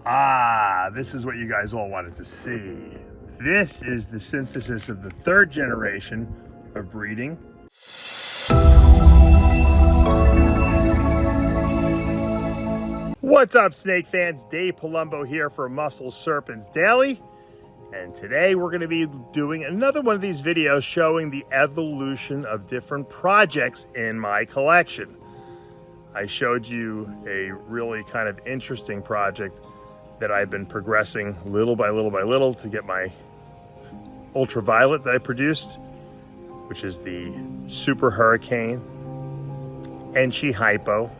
Ah, this is what you guys all wanted to see. This is the synthesis of the third generation of breeding. What's up, snake fans? Dave Palumbo here for Muscle Serpents Daily. And today we're going to be doing another one of these videos showing the evolution of different projects in my collection. I showed you a really kind of interesting project that I've been progressing little by little by little to get my ultraviolet that I produced, which is the Super Hurricane Enchi Hypo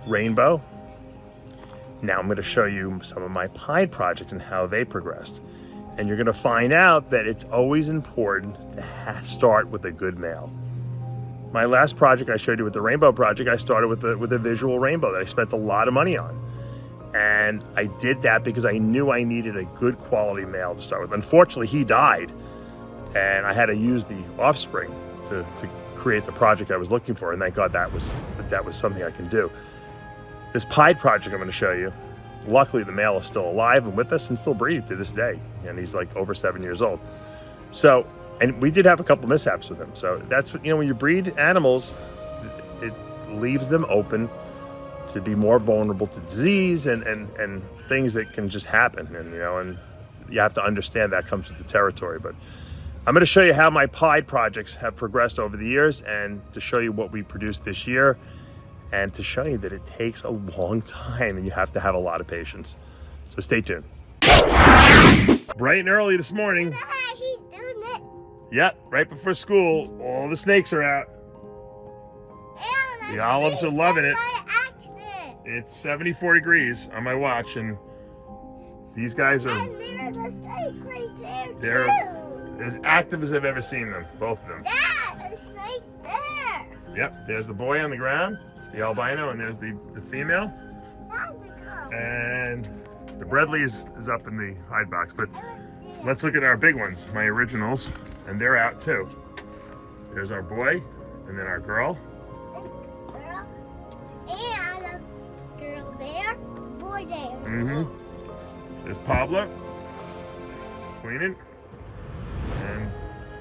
Rainbow. Now I'm going to show you some of my Pied project and how they progressed. And you're going to find out that it's always important to start with a good male. My last project I showed you with the Rainbow project, I started with a visual rainbow that I spent a lot of money on. And I did that because I knew I needed a good quality male to start with. Unfortunately, he died, and I had to use the offspring to create the project I was looking for. And thank God that was something I can do. This Pied project I'm going to show you, luckily the male is still alive and with us and still breeds to this day. And he's like over 7 years old. So, and we did have a couple mishaps with him. So that's, you know, when you breed animals, it leaves them open to be more vulnerable to disease and things that can just happen. And, you know, and you have to understand that comes with the territory. But I'm going to show you how my Pied projects have progressed over the years, and to show you what we produced this year, and to show you that it takes a long time and you have to have a lot of patience. So stay tuned. Bright and early this morning. He's doing it. Yep, right before school, all the snakes are out. The olives are loving it. It's 74 degrees on my watch, and these guys are, and there's a snake right there, they're as active as I've ever seen them, both of them. Yeah, a snake there. Yep, there's the boy on the ground, the albino, and there's the female. How's it go? And the Bredli is up in the hide box, but let's look at our big ones, my originals, and they're out too. There's our boy, and then our girl. Girl, and a girl there, boy there. Mm-hmm. There's Pablo, cleaning, and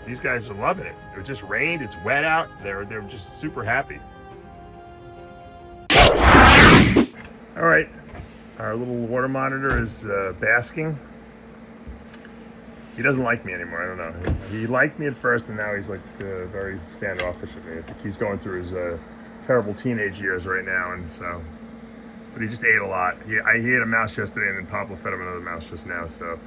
these guys are loving it. It just rained, it's wet out. They're just super happy. All right, our little water monitor is basking. He doesn't like me anymore, I don't know. He liked me at first, and now he's like very standoffish with me. I think he's going through his terrible teenage years right now, and so, but he just ate a lot. He ate a mouse yesterday, and then Pablo fed him another mouse just now, so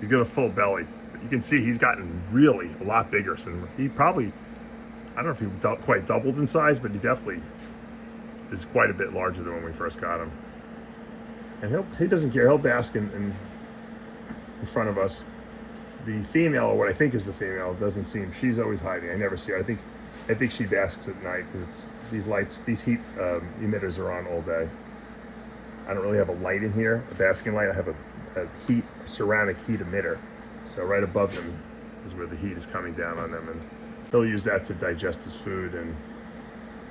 he's got a full belly. But you can see he's gotten really a lot bigger. So he probably, I don't know if he quite doubled in size, but he definitely is quite a bit larger than when we first got him. And he doesn't care. He'll bask in front of us. The female, or what I think is the female, doesn't seem. She's always hiding. I never see her. I think she basks at night because it's these heat emitters are on all day. I don't really have a light in here, a basking light. I have a ceramic heat emitter. So right above them is where the heat is coming down on them, and he'll use that to digest his food and,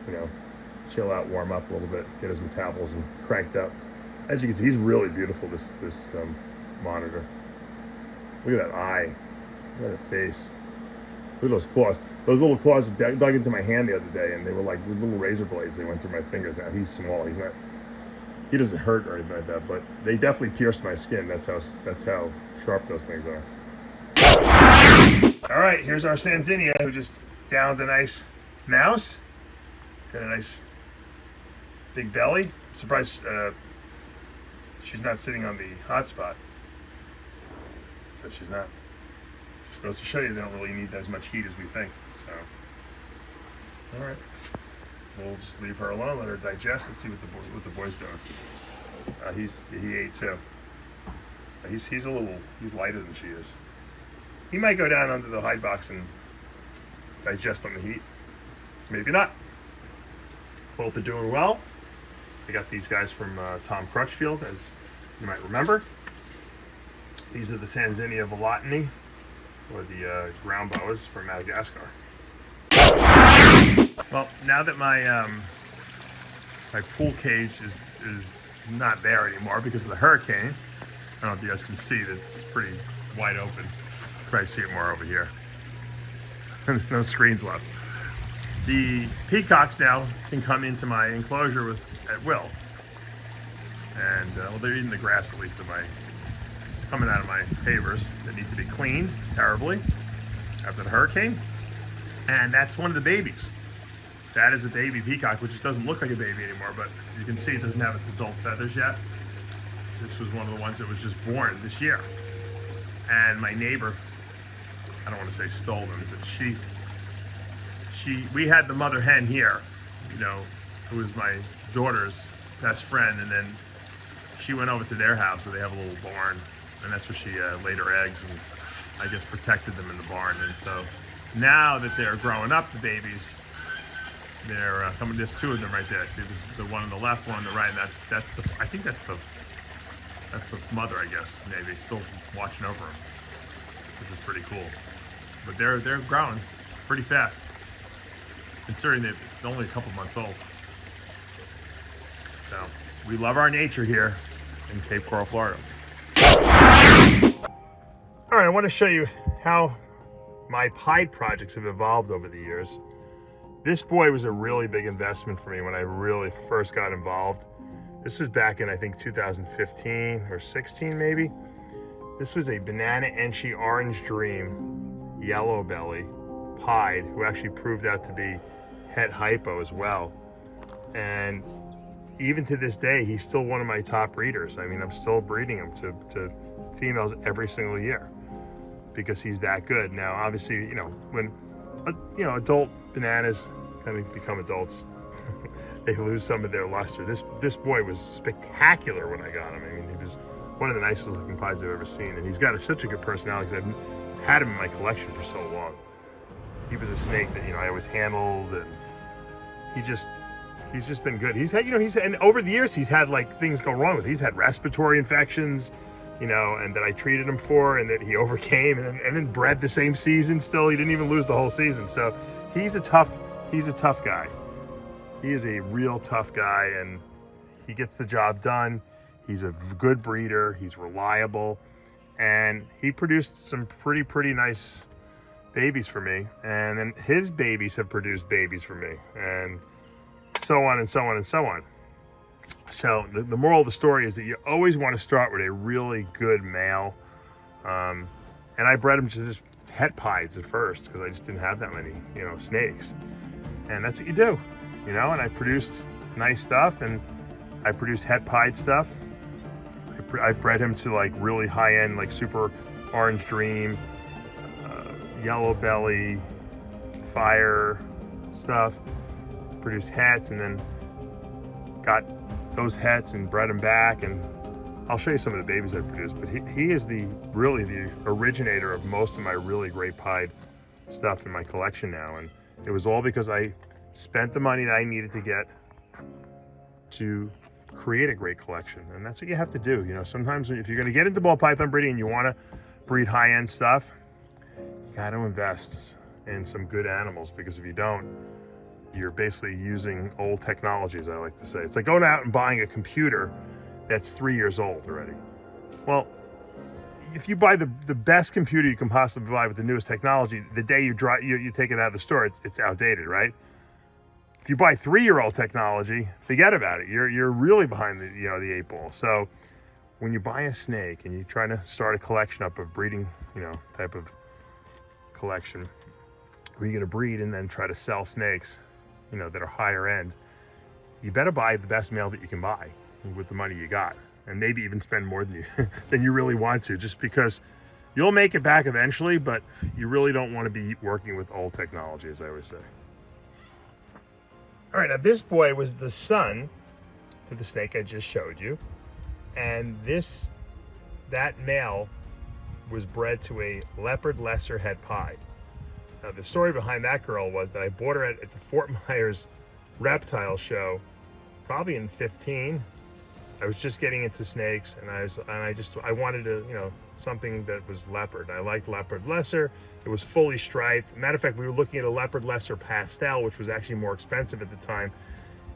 you know, chill out, warm up a little bit, get his metabolism cranked up. As you can see, he's really beautiful, this monitor. Look at that eye. Look at that face. Look at those claws. Those little claws dug into my hand the other day, and they were like little razor blades. They went through my fingers. Now he's small. He doesn't hurt or anything like that, but they definitely pierced my skin. That's how sharp those things are. All right, here's our Sanzinia, who just downed a nice mouse. Got a nice big belly. I'm surprised she's not sitting on the hot spot. But she's not. Just goes to show you they don't really need as much heat as we think. So, all right, we'll just leave her alone, let her digest, and see what the boy's doing. He ate too. He's lighter than she is. He might go down under the hide box and digest on the heat. Maybe not. Both are doing well. I got these guys from Tom Crutchfield, as you might remember. These are the Sanzinia volotini, or the ground boas from Madagascar. Well, now that my my pool cage is not there anymore because of the hurricane. I don't know if you guys can see that it's pretty wide open. Probably see it more over here. No screens left. The peacocks now can come into my enclosure at will. And well, they're eating the grass, at least coming out of my pavers that need to be cleaned terribly after the hurricane. And that's one of the babies. That is a baby peacock, which doesn't look like a baby anymore, but you can see it doesn't have its adult feathers yet. This was one of the ones that was just born this year. And my neighbor, I don't want to say stole them, but we had the mother hen here, who was my daughter's best friend, and then she went over to their house where they have a little barn, and that's where she laid her eggs and I guess protected them in the barn. And so now that they're growing up, the babies, they're coming. There's two of them right there. See, the one on the left, one on the right. And I think that's the mother, I guess, maybe still watching over them, which is pretty cool. But they're growing pretty fast, considering they're only a couple months old. So we love our nature here in Cape Coral, Florida. All right, I want to show you how my pied projects have evolved over the years. This boy was a really big investment for me when I really first got involved. This was back in, I think, 2015 or 16 maybe. This was a Banana Enchi Orange Dream yellow belly pied, who actually proved out to be het hypo as well. And even to this day, he's still one of my top breeders. I mean, I'm still breeding him to females every single year because he's that good. Now, obviously, when adult bananas kind of become adults, they lose some of their luster. This boy was spectacular when I got him. I mean, he was one of the nicest looking pieds I've ever seen, and he's got such a good personality because I've had him in my collection for so long. He was a snake that I always handled, and he's just been good. He's had and over the years he's had like things go wrong with him. He's had respiratory infections, and that I treated him for, and that he overcame, and then bred the same season. Still, he didn't even lose the whole season. So he's a tough guy. He is a real tough guy, and he gets the job done. He's a good breeder. He's reliable, and he produced some pretty nice babies for me. And then his babies have produced babies for me, and so on and so on and so on. So the moral of the story is that you always want to start with a really good male. And I bred him just het pieds at first because I just didn't have that many, snakes. And that's what you do, and I produced nice stuff, and I produced het pied stuff. I bred him to like really high end, like super Orange Dream, yellow belly, fire stuff. Produced hets, and then got those hets and bred them back, and I'll show you some of the babies I produced. But he is really the originator of most of my really great pied stuff in my collection now, and it was all because I spent the money that I needed to get to create a great collection. And that's what you have to do. Sometimes if you're going to get into ball python breeding and you want to breed high-end stuff, you got to invest in some good animals, because if you don't, you're basically using old technology, as I like to say. It's like going out and buying a computer that's 3 years old already. Well, if you buy the best computer you can possibly buy with the newest technology, the day you take it out of the store, it's outdated, right? If you buy 3-year-old technology, forget about it. You're really behind the 8 ball. So when you buy a snake and you're trying to start a collection up of breeding, type of collection, where you're going to breed and then try to sell snakes, that are higher end, you better buy the best male that you can buy with the money you got, and maybe even spend more than you really want to, just because you'll make it back eventually, but you really don't want to be working with old technology, as I always say. All right, now this boy was the son to the snake I just showed you, and that male was bred to a leopard lesser het pied. Now, the story behind that girl was that I bought her at the Fort Myers reptile show, probably in 15. I was just getting into snakes, and I wanted to, something that was leopard. I liked leopard lesser. It was fully striped. Matter of fact, we were looking at a leopard lesser pastel, which was actually more expensive at the time.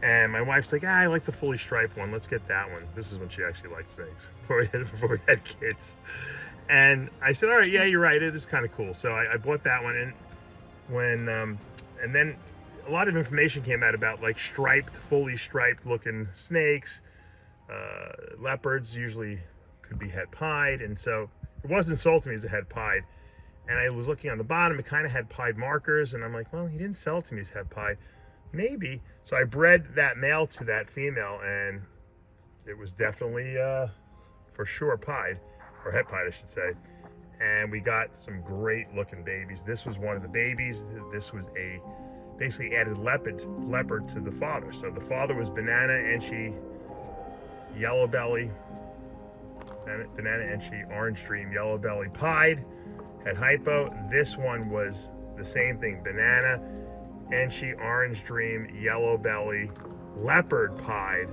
And my wife's like, I like the fully striped one. Let's get that one. This is when she actually liked snakes, before we had kids. And I said, all right, yeah, you're right. It is kind of cool. So I bought that one. And and then a lot of information came out about like striped, fully striped looking snakes. Leopards usually could be het pied. And so it wasn't sold to me as a het pied. And I was looking on the bottom, it kind of had pied markers. And I'm like, well, he didn't sell it to me as het pied. Maybe. So I bred that male to that female, and it was definitely, for sure, pied, or het pied, I should say. And we got some great looking babies. This was one of the babies. This was a basically added leopard to the father. So the father was banana enchi, yellow belly, banana enchi, orange stream, yellow belly, pied, had hypo. This one was the same thing, banana enchi, orange dream, yellow belly, leopard pied,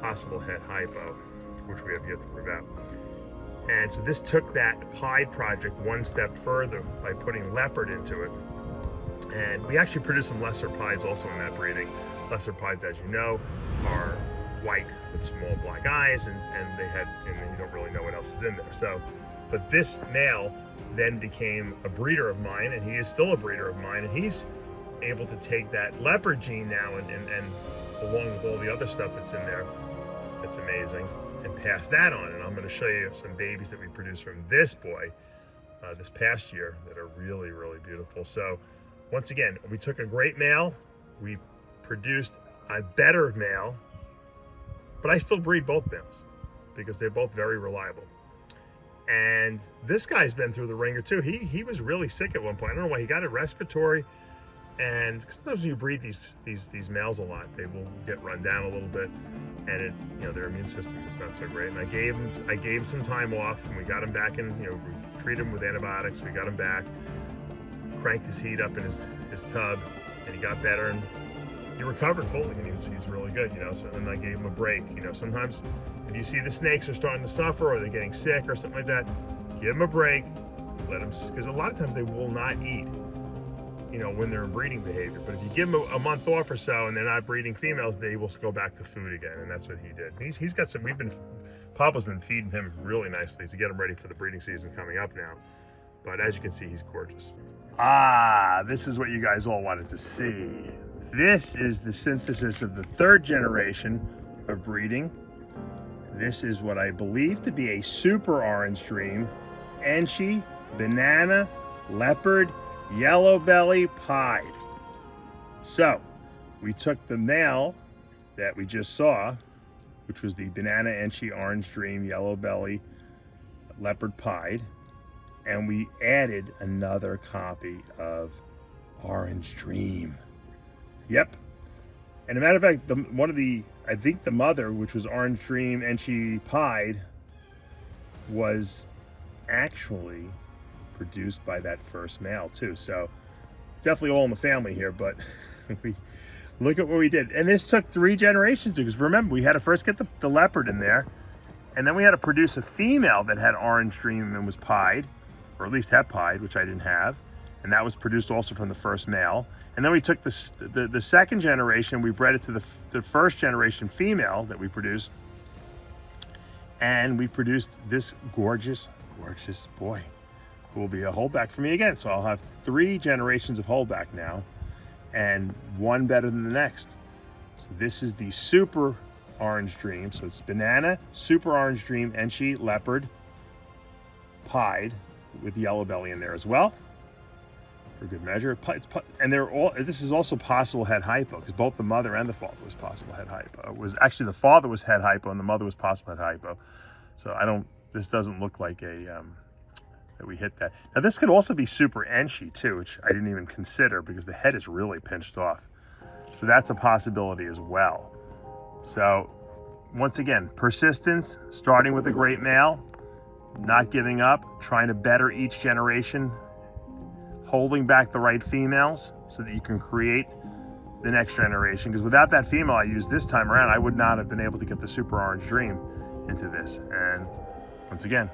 possible het hypo, which we have yet to prove out. And so this took that pied project one step further by putting leopard into it. And we actually produced some lesser pieds also in that breeding. Lesser pieds, as you know, are white with small black eyes, and you don't really know what else is in there. So, but this male then became a breeder of mine, and he is still a breeder of mine, and he's able to take that leopard gene now and along with all the other stuff that's in there, that's amazing, and pass that on. And I'm going to show you some babies that we produced from this boy this past year that are really, really beautiful. So once again, we took a great male, we produced a better male, but I still breed both males because they're both very reliable. And this guy's been through the ringer too. He was really sick at one point. I don't know why. He got a respiratory, and sometimes when you breed these males a lot, they will get run down a little bit, and their immune system is not so great. And I gave him some time off, and we got him back in. We treated him with antibiotics. We got him back, cranked his heat up in his tub, and he got better, and he recovered fully, and he's really good. So then I gave him a break. Sometimes if you see the snakes are starting to suffer or they're getting sick or something like that, give them a break, let them, because a lot of times they will not eat, when they're in breeding behavior. But if you give them a month off or so and they're not breeding females, they will go back to food again, and that's what he did. He's got some. Papa's been feeding him really nicely to get him ready for the breeding season coming up now. But as you can see, he's gorgeous. This is what you guys all wanted to see. This is the synthesis of the third generation of breeding. This is what I believe to be a super orange dream, enchi, banana, leopard, yellow belly, pied. So we took the male that we just saw, which was the banana, enchi, orange dream, yellow belly, leopard, pied, and we added another copy of orange dream. Yep. And a matter of fact, I think the mother, which was orange dream enchi pied, was actually produced by that first male too. So definitely all in the family here, but we look at what we did. And this took 3 generations, because remember, we had to first get the leopard in there, and then we had to produce a female that had orange dream and was pied, or at least het pied, which I didn't have. And that was produced also from the first male. And then we took the second generation, we bred it to the first generation female that we produced. And we produced this gorgeous, gorgeous boy, who will be a holdback for me again. So I'll have 3 generations of holdback now, and one better than the next. So this is the super orange dream. So it's banana, super orange dream, enchi, leopard, pied, with yellow belly in there as well, for good measure. And this is also possible het hypo, because both the mother and the father was possible het hypo. It was actually the father was het hypo and the mother was possible het hypo. So this doesn't look like that we hit that. Now this could also be super enchi too, which I didn't even consider because the head is really pinched off. So that's a possibility as well. So once again, persistence, starting with a great male, not giving up, trying to better each generation, holding back the right females so that you can create the next generation. Because without that female I used this time around, I would not have been able to get the super orange dream into this. And once again,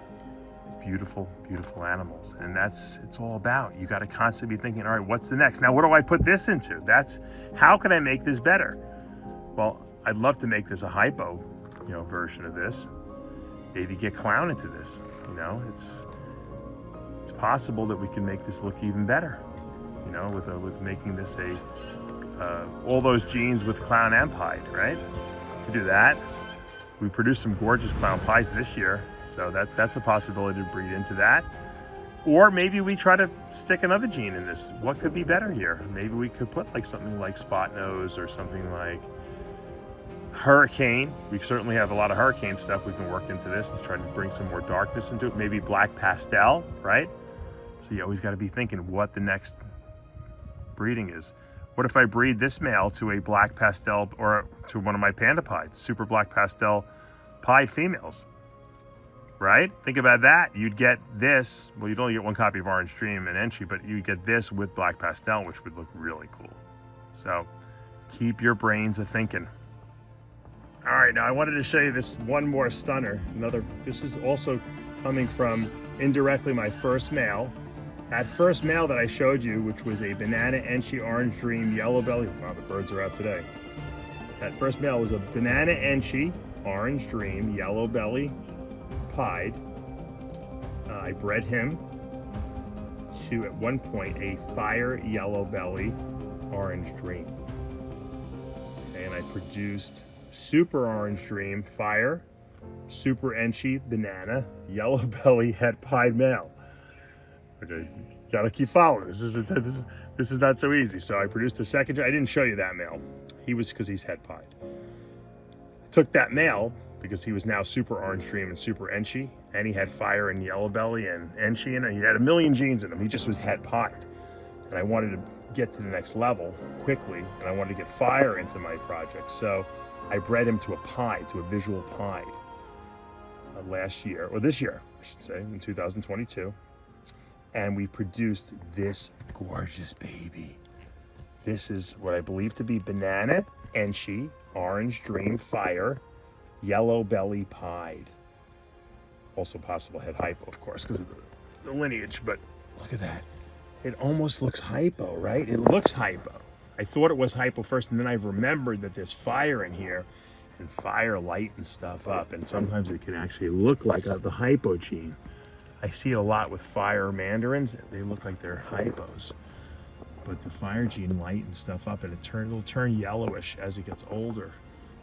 beautiful, beautiful animals. And it's all about, you got to constantly be thinking, all right, what's the next? Now, what do I put this into? How can I make this better? Well, I'd love to make this a hypo, version of this. Maybe get clown into this. It's possible that we can make this look even better. With making this all those genes with clown and pied, right? We could do that. We produced some gorgeous clown pieds this year, so that's a possibility to breed into that. Or maybe we try to stick another gene in this. What could be better here? Maybe we could put like something like spot nose or something like hurricane. We certainly have a lot of hurricane stuff we can work into this to try to bring some more darkness into it. Maybe black pastel, right? So you always got to be thinking what the next breeding is. What if I breed this male to a black pastel or to one of my panda pieds, super black pastel pied females, right? Think about that. You'd get this, well, you'd only get one copy of Orange Dream and Entry, but you get this with black pastel, which would look really cool. So keep your brains a-thinking. All right, now I wanted to show you this one more stunner. This is also coming from indirectly my first male. That first male that I showed you, which was a Banana Enchi Orange Dream Yellow Belly. Wow, the birds are out today. That first male was a Banana Enchi Orange Dream Yellow Belly pied. I bred him to, at one point, a Fire Yellow Belly Orange Dream. And I produced Super Orange Dream Fire, Super Enchi Banana Yellow Belly Het pied male. Okay, gotta keep following. This is not so easy. So I produced a second. I didn't show you that male. Because he's het pied. Took that male because he was now Super Orange Dream and Super Enchi, and he had Fire and Yellow Belly and Enchi in it. He had a million genes in him. He just was het pied, and I wanted to get to the next level quickly, and I wanted to get Fire into my project. So I bred him to a pied, to a visual pied, last year, or this year, I should say, in 2022. And we produced this gorgeous baby. This is what I believe to be Banana Enchi Orange Dream Fire Yellow Belly pied. Also possible het hypo, of course, because of the lineage, but look at that. It almost looks hypo, right? It looks hypo. I thought it was hypo first, and then I remembered that there's fire in here, and fire lighten stuff up, and sometimes it can actually look like the hypo gene. I see it a lot with fire mandarins. They look like they're hypos, but the fire gene lightens stuff up, and it'll turn yellowish as it gets older.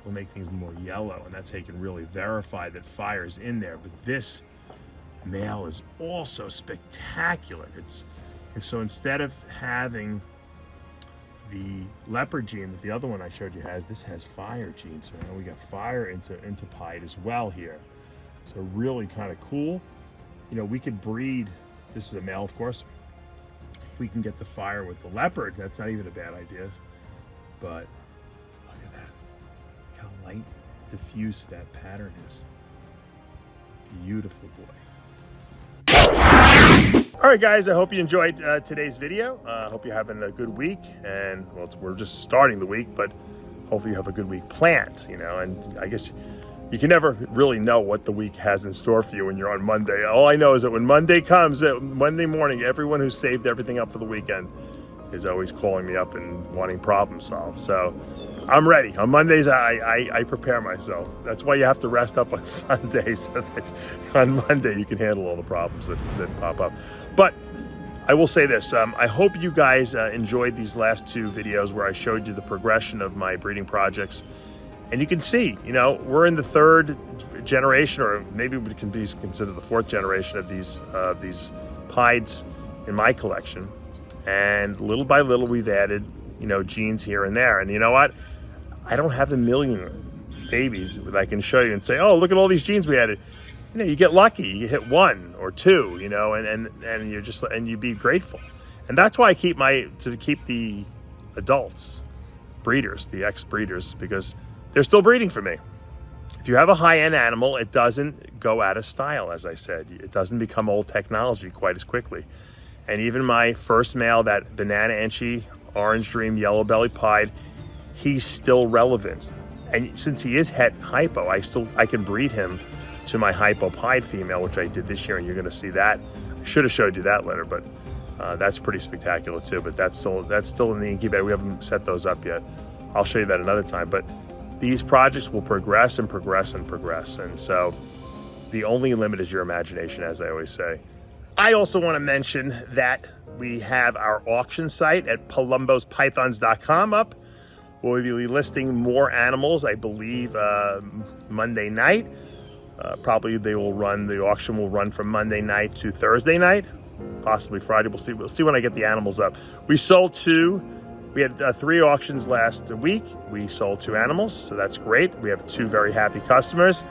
It'll make things more yellow, and that's how you can really verify that fire's in there. But this male is also spectacular. And so instead of having the leopard gene that the other one I showed you has, this has fire gene. So now we got fire into pied as well here. So really kind of cool. We could breed, this is a male, of course. If we can get the fire with the leopard, that's not even a bad idea. But look at that. Look how light, diffuse that pattern is. Beautiful boy. All right, guys, I hope you enjoyed today's video. I hope you're having a good week. And, well, we're just starting the week, but hopefully you have a good week planned, and I guess you can never really know what the week has in store for you when you're on Monday. All I know is that when Monday comes, Monday morning, everyone who's saved everything up for the weekend is always calling me up and wanting problem solved. So I'm ready. On Mondays, I prepare myself. That's why you have to rest up on Sundays, so that on Monday you can handle all the problems that pop up. But I will say this, I hope you guys enjoyed these last two videos where I showed you the progression of my breeding projects. And you can see, we're in the third generation, or maybe it can be considered the fourth generation of these pieds in my collection. And little by little, we've added, genes here and there. And you know what? I don't have a million babies that I can show you and say, oh, look at all these genes we added. You get lucky, you hit one or two, and you're just, and you be grateful. And that's why I keep the adults, breeders, the ex-breeders, because they're still breeding for me. If you have a high-end animal, it doesn't go out of style, as I said. It doesn't become old technology quite as quickly. And even my first male, that Banana Enchi Orange Dream Yellow Belly pied, he's still relevant. And since he is het hypo, I can breed him to my hypo pied female, which I did this year, and you're going to see that. I should have showed you that later, but that's pretty spectacular too. But that's still in the incubator. We haven't set those up yet. I'll show you that another time. But these projects will progress and progress and progress. And so the only limit is your imagination, as I always say. I also want to mention that we have our auction site at palumbospythons.com up. We'll be listing more animals, I believe, Monday night. Probably the auction will run from Monday night to Thursday night, possibly Friday. We'll see when I get the animals up. We sold 2. We had 3 auctions last week. We sold 2 animals, so that's great. We have 2 very happy customers,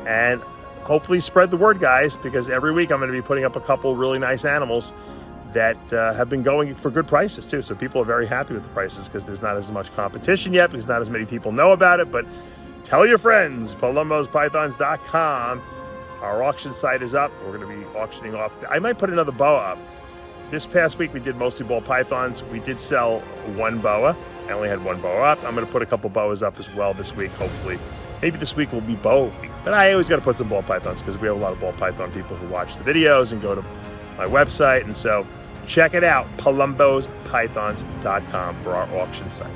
and hopefully spread the word, guys, because every week I'm going to be putting up a couple really nice animals that have been going for good prices too. So people are very happy with the prices because there's not as much competition yet, because not as many people know about it. But tell your friends, palumbospythons.com. Our auction site is up. We're going to be auctioning off. I might put another boa up. This past week we did mostly ball pythons. We did sell 1 boa. I only had 1 boa up. I'm going to put a couple boas up as well this week, hopefully. Maybe this week will be boa week. But I always got to put some ball pythons because we have a lot of ball python people who watch the videos and go to my website. And so check it out, palumbospythons.com for our auction site.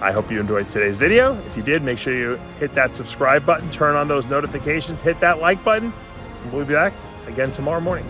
I hope you enjoyed today's video. If you did, make sure you hit that subscribe button, turn on those notifications, hit that like button, and we'll be back again tomorrow morning.